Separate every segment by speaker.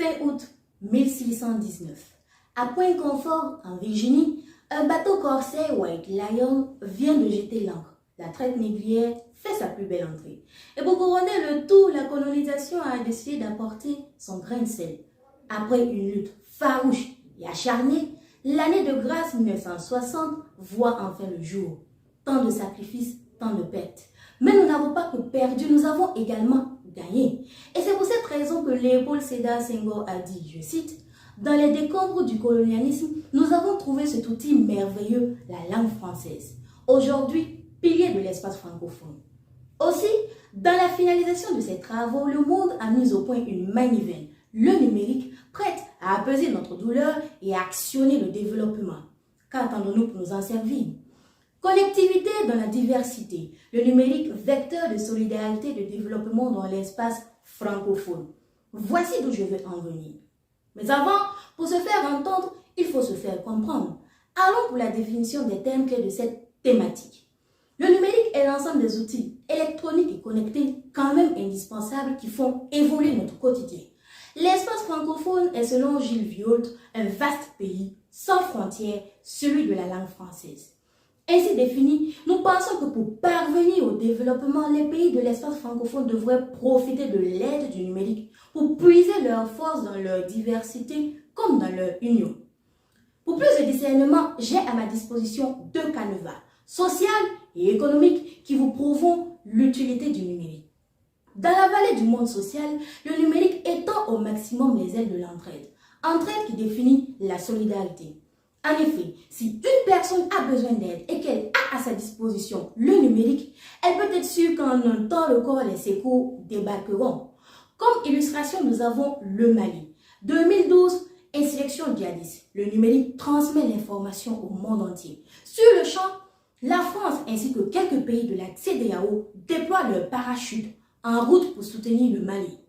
Speaker 1: Fin août 1619, à Point Confort, en Virginie, un bateau corsaire White Lion vient de jeter l'ancre. La traite négrière fait sa plus belle entrée. Et pour couronner le tout, la colonisation a décidé d'apporter son grain de sel. Après une lutte farouche et acharnée, l'année de grâce 1960 voit enfin le jour. Tant de sacrifices, tant de pertes. Mais nous n'avons pas que perdu, nous avons également gagné. Et c'est pour cette raison que Léopold Sédar Senghor a dit, je cite, « Dans les décombres du colonialisme, nous avons trouvé cet outil merveilleux, la langue française. Aujourd'hui, pilier de l'espace francophone. » Aussi, dans la finalisation de ces travaux, le monde a mis au point une manivelle, le numérique, prête à apaiser notre douleur et à actionner le développement. Qu'attendons-nous pour nous en servir? Connectivité dans la diversité, le numérique vecteur de solidarité et de développement dans l'espace francophone. Voici d'où je veux en venir. Mais avant, pour se faire entendre, il faut se faire comprendre. Allons pour la définition des termes clés de cette thématique. Le numérique est l'ensemble des outils électroniques et connectés, quand même indispensables, qui font évoluer notre quotidien. L'espace francophone est, selon Gilles Violte, un vaste pays, sans frontières, celui de la langue française. Ainsi défini, nous pensons que pour parvenir au développement, les pays de l'espace francophone devraient profiter de l'aide du numérique pour puiser leurs forces dans leur diversité comme dans leur union. Pour plus de discernement, j'ai à ma disposition deux canevas, social et économique, qui vous prouveront l'utilité du numérique. Dans la vallée du monde social, le numérique étend au maximum les ailes de l'entraide. Entraide qui définit la solidarité. En effet, si une personne a besoin d'aide et qu'elle a à sa disposition le numérique, elle peut être sûre qu'en un temps record, les secours débarqueront. Comme illustration, nous avons le Mali. 2012, insurrection djihadiste. Le numérique transmet l'information au monde entier. Sur le champ, la France ainsi que quelques pays de la CEDEAO déploient leurs parachutes en route pour soutenir le Mali.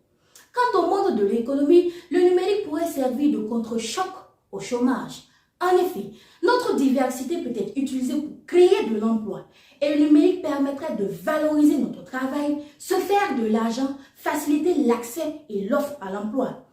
Speaker 1: Quant au monde de l'économie, le numérique pourrait servir de contre-choc au chômage. En effet, notre diversité peut être utilisée pour créer de l'emploi et le numérique permettrait de valoriser notre travail, se faire de l'argent, faciliter l'accès et l'offre à l'emploi.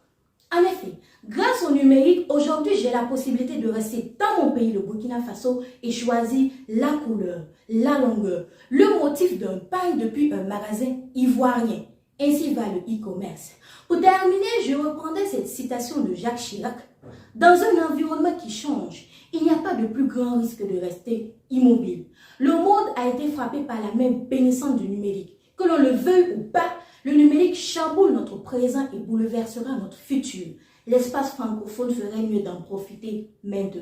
Speaker 1: En effet, grâce au numérique, aujourd'hui j'ai la possibilité de rester dans mon pays, le Burkina Faso, et choisir la couleur, la longueur, le motif d'un pain depuis un magasin ivoirien. Ainsi va le e-commerce. Pour terminer, je reprendrai cette citation de Jacques Chirac. Dans un environnement qui change, il n'y a pas de plus grand risque de rester immobile. Le monde a été frappé par la main bénissante du numérique. Que l'on le veuille ou pas, le numérique chamboule notre présent et bouleversera notre futur. L'espace francophone ferait mieux d'en profiter maintenant.